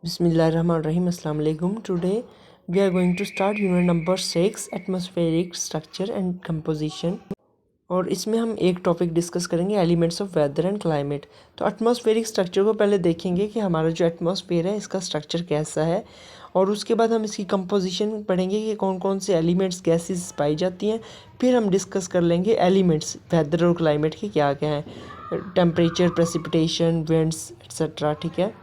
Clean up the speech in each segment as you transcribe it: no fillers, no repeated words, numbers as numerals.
Bismillahirrahmanirrahim. Assalamu alaikum. Today we are going to start unit number 6 atmospheric structure and composition. और इसमें हम एक topic discuss करेंगे elements of weather and climate. तो atmospheric structure को पहले देखेंगे कि हमारा जो एटमॉस्फेयर है इसका स्ट्रक्चर कैसा है, और उसके बाद हम इसकी कंपोजिशन पढ़ेंगे कि कौन कौन से एलिमेंट्स गैसेस पाई जाती हैं। फिर हम डिस्कस कर लेंगे एलिमेंट्स वेदर और क्लाइमेट के क्या क्या हैं, टेम्परेचर, प्रेसिपिटेशन, विंड्स एक्सेट्रा। ठीक है,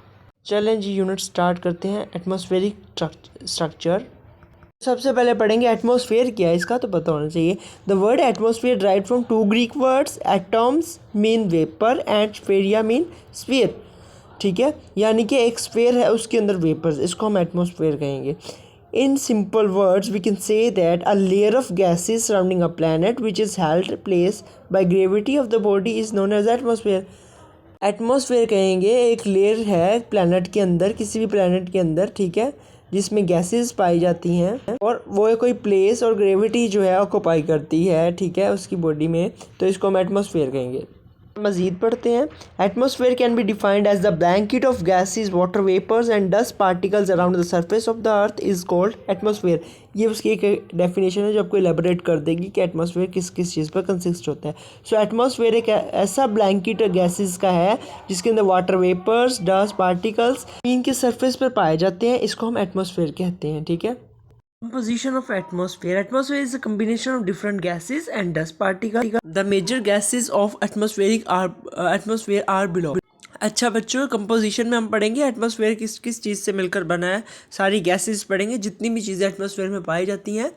चलें जी यूनिट स्टार्ट करते हैं। एटमॉस्फेरिक स्ट्रक्चर सबसे पहले पढ़ेंगे एटमॉस्फेयर क्या है, इसका तो पता होना चाहिए। The word atmosphere drive from two Greek words, atmos mean vapour and sphaira mean sphere. ठीक है, यानी कि एक स्फेयर है उसके अंदर वेपर्स, इसको हम एटमॉस्फेयर कहेंगे। In simple words we can say that a layer of gases surrounding a planet which is held place by gravity of the body is known as atmosphere. Atmosphere कहेंगे एक layer है planet के अंदर, किसी भी planet के अंदर, ठीक है, जिसमें गैसेस पाई जाती हैं और वो कोई प्लेस और ग्रेविटी जो है ऑक्यूपाई करती है, ठीक है, उसकी बॉडी में, तो इसको हम एटमॉस्फेयर कहेंगे। मज़ीद पढ़ते हैं। Atmosphere can be defined as the blanket of gases, water vapours and dust particles around the surface of the earth is called atmosphere. ये उसकी एक डेफिनेशन है जो आपको एलेबोरेट कर देगी कि एटमॉस्फेयर किस किस चीज़ पर कंसिस्ट होता है। सो एटमॉस्फेयर एक ऐसा ब्लैंकेट गैसेस का है जिसके अंदर वाटर वेपर्स, डस्ट पार्टिकल्स ज़मीन के सरफेस पर पाए जाते हैं, इसको हम एटमॉस्फेयर कहते हैं। ठीक है, composition of atmosphere. Atmosphere is a combination of different gases and dust particles. The major gases of atmosphere are below. अच्छा बच्चों, कंपोजिशन में हम पढ़ेंगे एटमॉस्फेयर किस किस चीज़ से मिलकर बना है, सारी गैसेस पढ़ेंगे, जितनी भी चीज़ें एटमॉस्फेयर में पाई जाती हैं,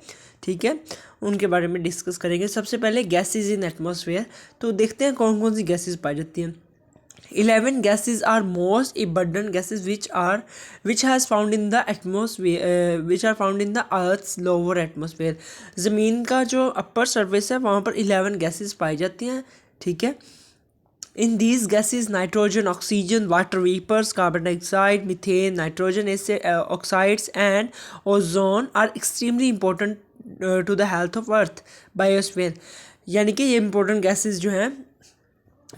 ठीक है, उनके बारे में डिस्कस करेंगे। सबसे पहले गैसेस इन एटमॉस्फेयर, तो देखते हैं कौन कौन सी गैसेस पाई जाती हैं। 11 gases are most abundant gases which has found in the atmosphere, which are found in the Earth's lower atmosphere. ज़मीन का जो अपर सरफेस है वहाँ पर 11 गैसेस पाई जाती हैं। ठीक है, in these gases nitrogen, oxygen, water vapors, carbon dioxide, methane, nitrogen oxides and ozone are extremely important to the health of Earth biosphere। यानी कि ये important gases जो हैं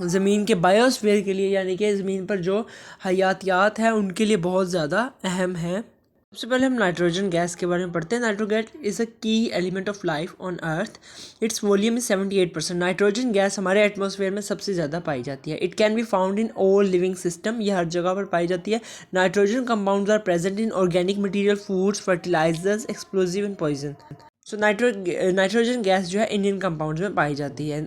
ज़मीन के बायोस्फीयर के लिए, यानी कि ज़मीन पर जो हयातियात है उनके लिए बहुत ज़्यादा अहम है। सबसे पहले हम नाइट्रोजन गैस के बारे में पढ़ते हैं। नाइट्रोगैस is a key element of life on earth. Its volume is 78%। Nitrogen gas हमारे एटमॉस्फेयर में सबसे ज़्यादा पाई जाती है। It can be found in all living system, ये हर जगह पर पाई जाती है। Nitrogen compounds are present in organic material, foods, fertilisers, explosive and poison. So nitrogen gas जो है इंडियन कंपाउंड्स में पाई जाती है,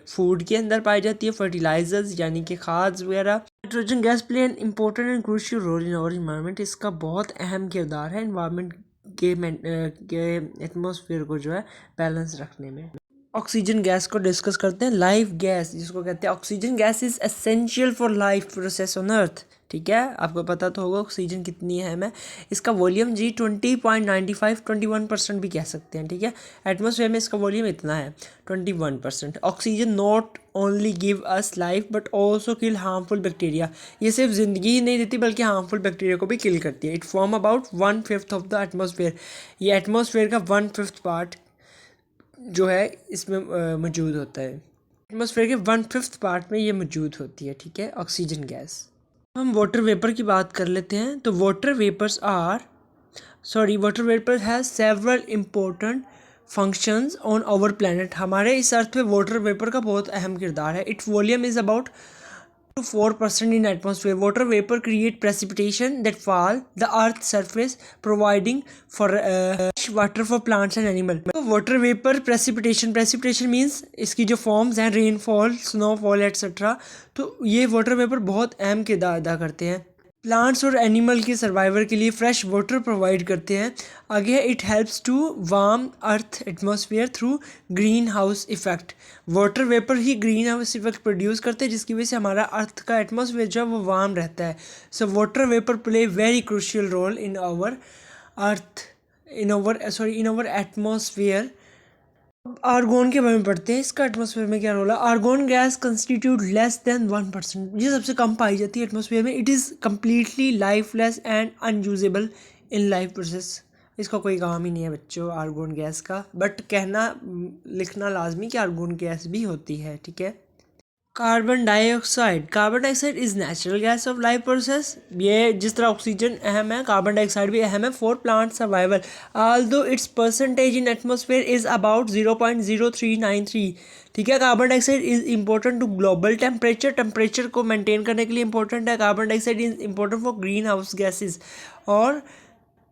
फूड के अंदर पाई जाती है, फर्टिलाइजर्स यानी कि खाद वगैरह। Nitrogen gas play an important and crucial role in our environment. इसका बहुत अहम किरदार है इन्वायरमेंट के एटमॉस्फेयर को जो है बैलेंस रखने में। ऑक्सीजन गैस को डिस्कस करते हैं। लाइफ गैस जिसको कहते हैं, oxygen gas is essential for life process on earth. ठीक है, आपको पता तो होगा ऑक्सीजन कितनी अहम है। इसका वॉल्यूम जी 20.95, 21% भी कह सकते हैं। ठीक है, एटमॉस्फेयर में इसका वॉल्यूम इतना है 21%। Oxygen not only give us life but also kill harmful bacteria. ये सिर्फ ज़िंदगी ही नहीं देती बल्कि हार्मफुल बैक्टीरिया को भी किल करती है। It form about 1/5 of the atmosphere. ये एटमॉस्फेयर का 1/5 पार्ट जो है इसमें मौजूद होता है। एटमॉस्फेयर के 1/5 पार्ट में ये मौजूद होती है। ठीक है, ऑक्सीजन गैस। हम वाटर वेपर की बात कर लेते हैं। तो water vapour has several important functions on our planet. हमारे इस अर्थ पे वाटर वेपर का बहुत अहम किरदार है। It's volume is about 4% in atmosphere. Water vapor create precipitation that fall the earth's surface, providing for water for plants and animal. तो water vapor precipitation means इसकी जो forms हैं rainfall, snowfall etc. तो ये water vapor बहुत अहम किरदार अदा करते हैं। प्लांट्स और एनिमल के सर्वाइवर के लिए फ्रेश वाटर प्रोवाइड करते हैं। आगे it helps to warm earth atmosphere through green house effect. Water vapour ही ग्रीन हाउस इफेक्ट प्रोड्यूस करते हैं जिसकी वजह से हमारा अर्थ का एटमॉस्फेयर जो है वो वार्म रहता है। So water vapour play very crucial role in our atmosphere. Argon के बारे में पढ़ते हैं। इसका एटमॉस्फेयर में क्या रोल है। Argon gas constitute less than 1%। ये सबसे कम पाई जाती है एटमॉस्फेयर में। It is completely lifeless and unusable in life process. इसका कोई काम ही नहीं है बच्चों आर्गोन गैस का, बट कहना लिखना लाजमी कि आर्गोन गैस भी होती है। ठीक है, carbon dioxide is natural gas off life process. ये जिस तरह ऑक्सीजन अहम है, कार्बन डाइऑक्साइड भी अहम है for plant survival. Although its percentage in atmosphere is about 0.0393। ठीक है, carbon dioxide is important to global temperature को मेंटेन करने के लिए इंपॉर्टेंट है। Carbon dioxide is important for green house gases, और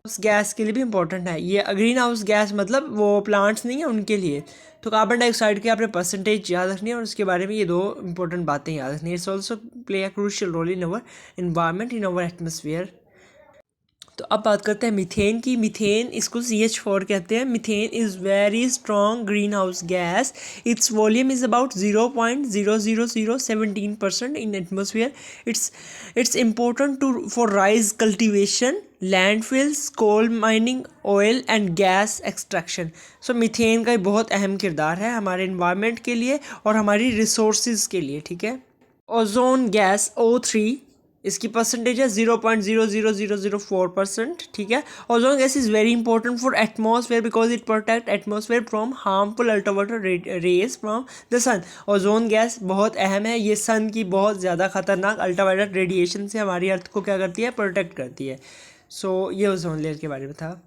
उस गैस के लिए भी इंपॉर्टेंट है। ये ग्रीन हाउस गैस मतलब वो प्लांट्स नहीं है उनके लिए। तो कार्बन डाइऑक्साइड के आपने परसेंटेज याद रखनी है, और उसके बारे में ये दो इंपॉर्टेंट बातें याद रखनी है। It's also play a crucial role in our environment, in our atmosphere. तो अब बात करते हैं मीथेन की। मीथेन, इसको CH4 कहते हैं। Methane is very strong green house gas. Its volume is about 0.00017% in atmosphere. It's important to for rice cultivation, landfills, coal mining, oil and gas extraction. So methane का बहुत अहम किरदार है हमारे इन्वायरमेंट के लिए और हमारी रिसोर्सेज के लिए। ठीक है, ओजोन गैस O3, इसकी परसेंटेज है 0.00004%। ठीक है, ozone gas is very important for atmosphere because it protect atmosphere from harmful ultraviolet rays from the sun. Ozone gas बहुत अहम है, ये सन की बहुत ज़्यादा खतरनाक अल्ट्रावायलेट रेडिएशन से हमारी अर्थ को क्या करती है, प्रोटेक्ट करती है। सो ये ओजोन लेयर के बारे में था।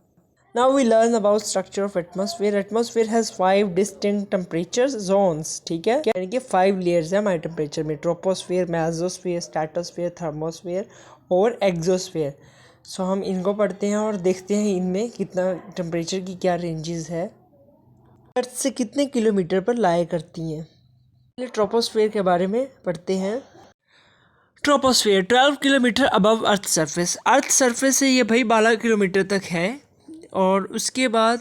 Now we learn about structure of atmosphere. Atmosphere has 5 distinct temperature zones. ठीक है, यानी कि 5 layers है हमारे टेम्परेचर में: ट्रोपोस्फेयर, मेसोस्फेयर, स्ट्रेटोस्फेयर, थर्मोस्फेयर और एक्सोस्फेयर। सो हम इनको पढ़ते हैं और देखते हैं इनमें कितना टेम्परेचर की क्या रेंजेस है, अर्थ से कितने किलोमीटर पर लाया करती हैं। पहले ट्रोपोस्फेयर के बारे में पढ़ते हैं। Troposphere 12 kilometre above earth surface. अर्थ सरफेस से ये भाई 12 किलोमीटर तक है। और उसके बाद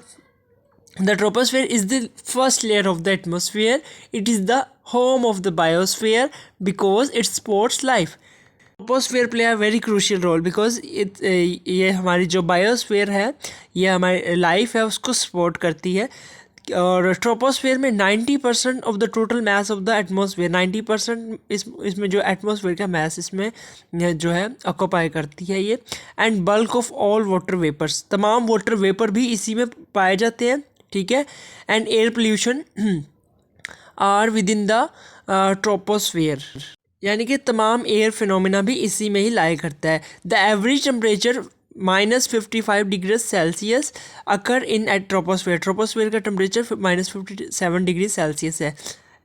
the troposphere is the first layer of the atmosphere. It is the home of the biosphere because it supports life. Troposphere play a very crucial role because ये हमारी जो बायोस्फीयर है, ये हमारी लाइफ है उसको सपोर्ट करती है। और ट्रोपोस्फेयर में 90% of the total mass of the atmosphere, 90% इसमें जो एटमॉस्फेयर का मास इसमें जो है ऑक्यूपाई करती है ये। And bulk of all water vapours, तमाम वाटर वेपर भी इसी में पाए जाते हैं। ठीक है, and air pollution are within the troposphere, यानी कि तमाम एयर फिनोमिना भी इसी में ही लाया करता है। The average temperature -55 degree Celsius occur in at troposphere. Troposphere का टेम्परेचर -57 डिग्री सेल्सियस है।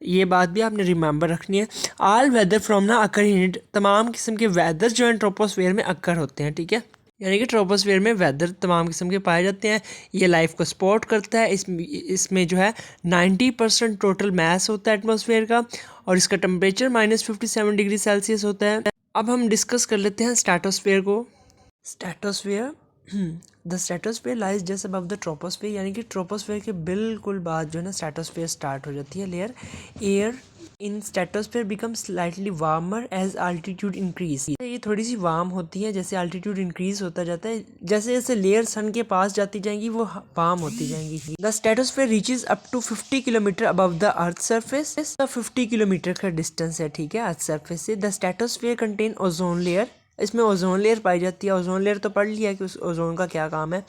ये बात भी आपने रिमेंबर रखनी है। ऑल वेदर फ्रॉम ना अकर इन इट, तमाम किस्म के वेदर जो है ट्रोपोस्फेयर में अकर होते हैं। ठीक है, यानी कि ट्रोपोस्फेयर में वेदर तमाम किस्म के पाए जाते हैं। ये लाइफ को सपोर्ट करता है। इसमें जो है 90% टोटल मास होता है एटमॉस्फेयर का, और इसका टेम्परेचर -57 डिग्री सेल्सियस होता है। अब हम डिस्कस कर लेते हैं स्ट्रेटोस्फेयर को। Stratosphere, the stratosphere lies just above the troposphere, यानी कि ट्रोपोस्फेयर के बिल्कुल बाद जो है ना स्ट्रेटोस्फेयर स्टार्ट हो जाती है layer. Air in stratosphere become slightly warmer as altitude increase. ये थोड़ी सी वार्म होती है जैसे अल्टीट्यूड इंक्रीज होता जाता है। जैसे जैसे लेयर सन के पास जाती जाएंगी वो वार्म होती जाएंगी। The stratosphere reaches up to 50 kilometre above the earth surface. 50 kilometre का डिस्टेंस है, ठीक है, अर्थ सरफेस से। The stratosphere contain ozone layer, इसमें ओजोन लेयर पाई जाती है। ओजोन लेयर तो पढ़ लिया कि उस ओजोन का क्या काम है।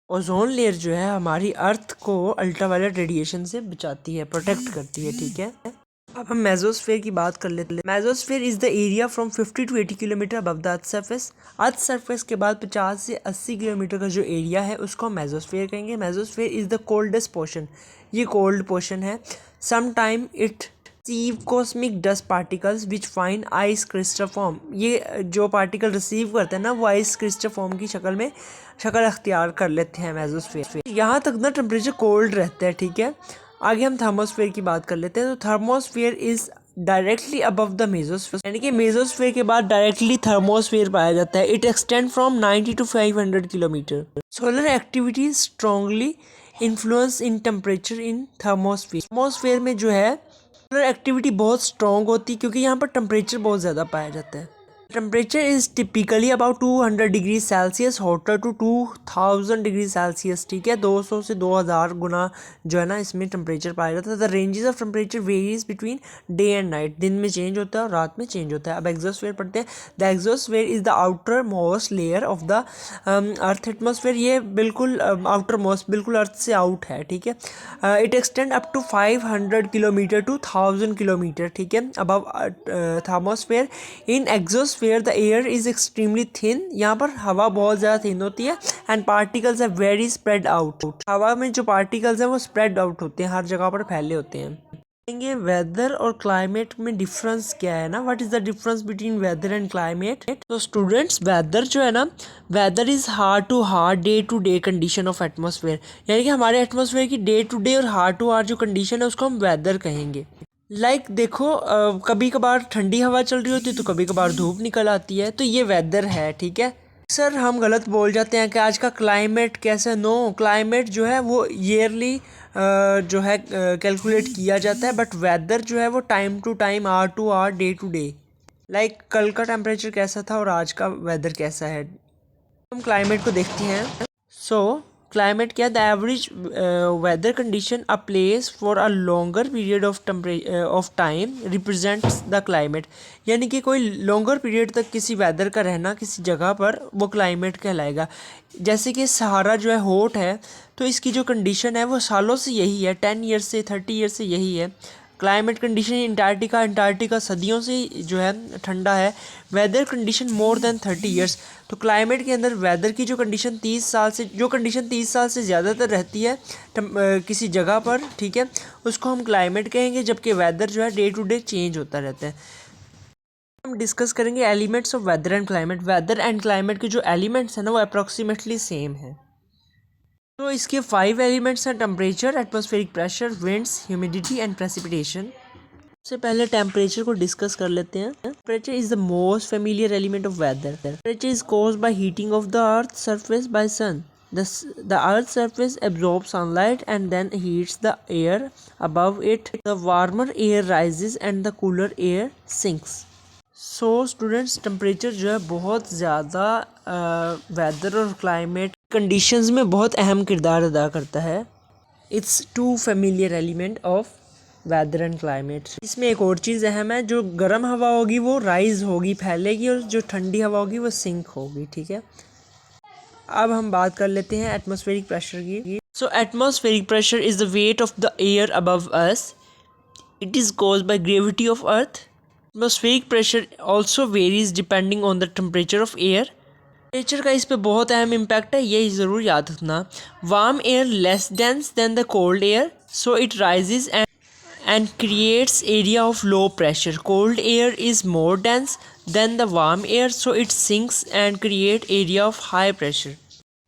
ओजोन लेयर जो है हमारी अर्थ को अल्ट्रावायलेट रेडिएशन से बचाती है, प्रोटेक्ट करती है। ठीक है, अब हम मेसोस्फेयर की बात कर लेते हैं। Mesosphere is the area from 50 to 80 kilometre above the earth surface. Earth surface के बाद 50 से 80 किलोमीटर का जो एरिया है उसको हम मेसोस्फेयर कहेंगे। Mesosphere is the coldest portion, ये कोल्ड पोर्शन है। Some time it receive cosmic dust particles which find ice crystal form. ये जो पार्टिकल रिसीव करते हैं ना वो आइस क्रिस्टल फॉर्म की शक्ल अख्तियार कर लेते हैं मेसोस्फेयर। यहाँ तक ना टेम्परेचर कोल्ड रहता है। ठीक है, आगे हम थर्मोस्फेयर की बात कर लेते हैं। तो thermosphere is directly above the mesosphere, यानी कि मेसोस्फेयर के बाद डायरेक्टली थर्मोस्फेयर पाया जाता है। It extend from 90 to 500 kilometre. Solar activity strongly influence in temperature in thermosphere. Thermosphere में जो है सोलर एक्टिविटी बहुत स्ट्रॉन्ग होती है क्योंकि यहाँ पर टेम्परेचर बहुत ज़्यादा पाया जाता है। Temperature is typically about 200 degree Celsius hotter to 2000 degree Celsius, ठीक है, 200 से 2000 गुना जो है ना इसमें टेम्परेचर पाया जाता है। The ranges of temperature varies between day and night, दिन में चेंज होता है और रात में चेंज होता है। अब एग्जोस्फेयर पढ़ते हैं। The exosphere is the outer most layer of the earth atmosphere, ये बिल्कुल आउटर मोस्ट बिल्कुल अर्थ से आउट है, ठीक है। It extend up to 500 kilometre to 1000 kilometre, ठीक है, above thermosphere. In exosphere the air is extremely thin, यहाँ पर हवा बहुत ज़्यादा थिन होती है। And particles are very spread out, हवा में जो पार्टिकल्स हैं वो स्प्रेड आउट होते हैं, हर जगह पर फैले होते हैं। वेदर और क्लाइमेट में डिफरेंस क्या है ना, what is the difference between weather and climate. तो स्टूडेंट्स, वेदर जो है ना, weather is hard to hard day to day condition of atmosphere, यानी कि हमारे एटमॉस्फेयर की डे टू डे और हार्ड टू हार्ड जो कंडीशन है उसको हम वेदर कहेंगे। देखो कभी कभार ठंडी हवा चल रही होती है तो कभी कभार धूप निकल आती है, तो ये वेदर है, ठीक है। सर हम गलत बोल जाते हैं कि आज का क्लाइमेट कैसा, नो, क्लाइमेट जो है वो ईयरली जो है कैलकुलेट किया जाता है, बट वेदर जो है वो time to time, hour to hour, day to day. कल का टेम्परेचर कैसा था और आज का वेदर कैसा है। हम क्लाइमेट को देखते हैं। सो क्लाइमेट क्या, the average weather condition a place for a longer period of time represents the climate, यानी कि कोई लॉन्गर पीरियड तक किसी वेदर का रहना किसी जगह पर वो क्लाइमेट कहलाएगा। जैसे कि सहारा जो है हॉट है, तो इसकी जो कंडीशन है वो सालों से यही है, 10 ईयर से 30 ईयर से यही है। क्लाइमेट कंडीशन अंटार्कटिका सदियों से जो है ठंडा है। Weather condition more than 30 years, तो क्लाइमेट के अंदर वेदर की जो कंडीशन 30 साल से ज़्यादातर रहती है किसी जगह पर, ठीक है, उसको हम क्लाइमेट कहेंगे, जबकि वेदर जो है डे टू डे चेंज होता रहता है। हम डिस्कस करेंगे elements of weather and climate. Weather and climate के जो एलिमेंट्स हैं ना वो अप्रॉक्सीमेटली सेम है। तो इसके 5 एलिमेंट्स हैं, temperature, atmospheric pressure, winds, humidity and precipitation. सबसे पहले टेम्परेचर को डिस्कस कर लेते हैं। Temperature is the most familiar element of weather. Temperature is caused by heating of the earth surface by sun. The earth's surface absorbs sunlight and then heats the air above it. The warmer air rises and the cooler air sinks. So students, temperature जो है बहुत ज़्यादा weather और climate conditions में बहुत अहम किरदार अदा करता है। It's too familiar element of weather and climate. इसमें एक और चीज़ अहम है, जो गर्म हवा होगी वो राइज होगी, फैलेगी, और जो ठंडी हवा होगी वो सिंक होगी, ठीक है। अब हम बात कर लेते हैं एटमॉस्फेरिक प्रेशर की। So atmospheric pressure is the weight of the air above us. It is caused by gravity of earth. Atmospheric pressure also varies depending on the temperature of air. Temperature का इस पे बहुत अहम impact है, ये ज़रूर याद रखना। Warm air less dense then the cold air, so it rises and creates area of low pressure. Cold air is more dense than the warm air, so it sinks and create area of high pressure.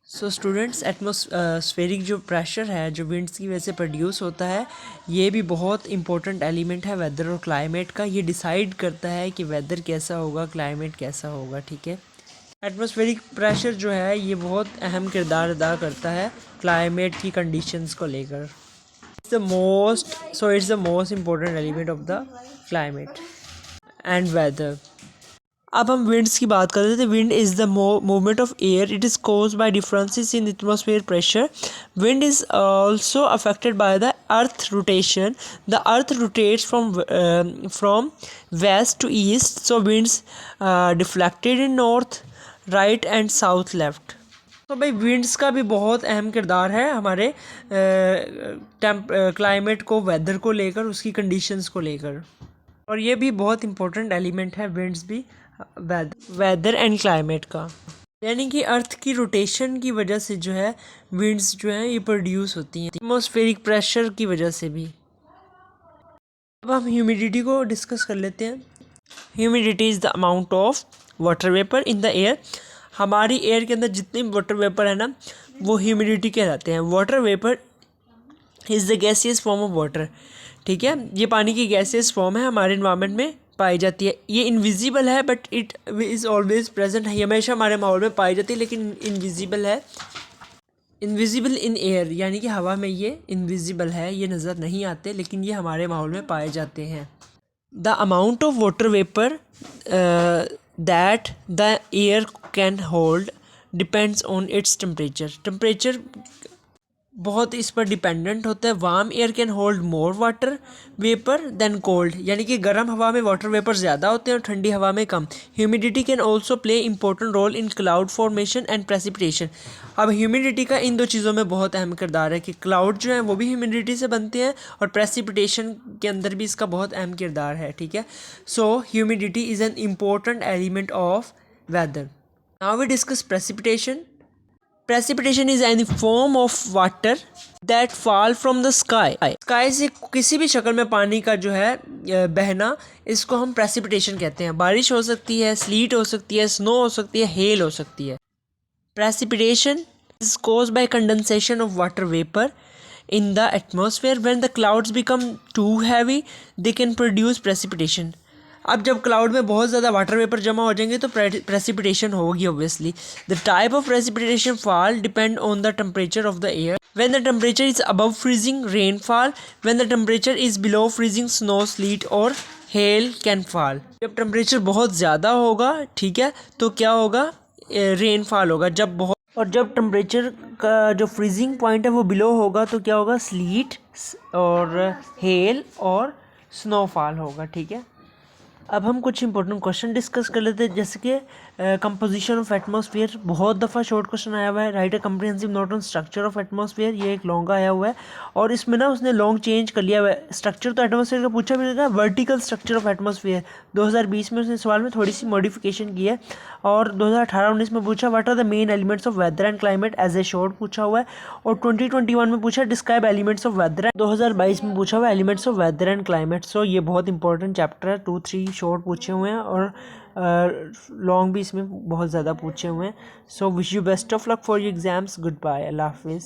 So students, atmospheric जो pressure है जो winds की वजह से produce होता है, ये भी बहुत इंपॉर्टेंट एलिमेंट है वेदर और क्लाइमेट का। ये डिसाइड करता है कि वेदर कैसा होगा, क्लाइमेट कैसा होगा, ठीक है। एटमॉस्फेरिक प्रेशर जो है ये बहुत अहम किरदार अदा करता है क्लाइमेट की कंडीशंस को लेकर। it's the most important element of the climate and weather. अब हम विंड्स की बात कर रहे थे। Wind is the movement of air. It is caused by differences in atmosphere pressure. Wind is also affected by the earth rotation. The earth rotates from west to east, so winds deflected in north, right and south, left. तो भाई winds का भी बहुत अहम किरदार है हमारे climate को, वेदर को लेकर, उसकी कंडीशंस को लेकर, और ये भी बहुत इंपॉर्टेंट एलिमेंट है विंड्स भी वेदर एंड क्लाइमेट का। यानी कि अर्थ की रोटेशन की वजह से जो है विंड्स जो है ये प्रोड्यूस होती हैं, एटमॉस्फेरिक प्रेशर की वजह से भी। अब हम ह्यूमिडिटी को डिस्कस कर लेते हैं। Humidity is the amount of water vapour in the air. हमारी एयर के अंदर जितने वाटर वेपर है ना वो ह्यूमिडिटी कहलाते हैं। Water vapour is the gaseous form of water, ठीक है। ये पानी की गैसियस फॉर्म है, हमारे इन्वायरमेंट में पाई जाती है। ये इनविजिबल है but it is always present है, हमेशा हमारे माहौल में पाई जाती है, लेकिन इनविजिबल है। इनविजिबल इन एयर, यानी कि हवा में ये इनविजिबल है, ये नज़र नहीं आते, लेकिन ये हमारे माहौल में पाए जाते हैं। The amount of water vapour that the air can hold depends on its temperature. Temperature बहुत इस पर डिपेंडेंट होता है. Warm air can hold more water vapour than cold, यानी कि गर्म हवा में वाटर वेपर ज़्यादा होते हैं और ठंडी हवा में कम. Humidity can also play important role in cloud formation and precipitation. अब ह्यूमिडिटी का इन दो चीज़ों में बहुत अहम किरदार है कि क्लाउड जो है वो भी ह्यूमिडिटी से बनते हैं और प्रेसिपिटेशन के अंदर भी इसका बहुत अहम किरदार है. ठीक है, so humidity is an important element of weather. Now we discuss precipitation. Precipitation is any form of water that fall from the sky. Sky से किसी भी शक्ल में पानी का जो है बहना, इसको हम प्रेसिपिटेशन कहते हैं. बारिश हो सकती है, स्लीट हो सकती है, स्नो हो सकती है, हेल हो सकती है. Precipitation is caused by condensation of water vapor in the atmosphere. When the clouds become too heavy, they can produce precipitation. अब जब क्लाउड में बहुत ज़्यादा वाटर वेपर जमा हो जाएंगे तो प्रेसिपिटेशन होगी obviously. The type of precipitation fall depend on the temperature of the air. When the temperature is above freezing, rain fall. When the temperature is below freezing, snow, slit और hello can fall. जब temperature बहुत ज़्यादा होगा, ठीक है, तो क्या होगा, रेन फॉल होगा. जब बहुत, और जब टेम्परेचर का जो फ्रीजिंग पॉइंट है वो बिलो होगा तो क्या होगा, स्लीट और हेल और स्नोफॉल होगा. ठीक है, अब हम कुछ इंपॉर्टेंट क्वेश्चन डिस्कस कर लेते हैं, जैसे कि कंपोजिशन ऑफ एटमॉस्फेयर. बहुत दफ़ा शॉर्ट क्वेश्चन आया हुआ है. Right a comprehensive note on structure of atmosphere. ये एक लॉन्ग आया हुआ है और इसमें ना उसने लॉन्ग चेंज कर लिया हुआ है. स्ट्रक्चर तो एटमॉस्फेयर का पूछा भी था, वर्टिकल स्ट्रक्चर ऑफ एटमॉस्फेयर 2020 में उसने सवाल में थोड़ी सी मॉडिफिकेशन की है. और 2018-19 में पूछा what are the main elements of weather and climate as a short पूछा हुआ है. और 2021 में पूछा डिस्क्राइब एलिमेंट्स ऑफ वेदर. 2022 में पूछा हुआ elements of weather and climate. So ये बहुत इंपॉर्टेंट चैप्टर है. 2-3 शॉर्ट पूछे हुए हैं और लॉन्ग भी इसमें बहुत ज़्यादा पूछे हुए हैं. So wish you best of luck for your exams. Goodbye. अल्लाह हाफिज़.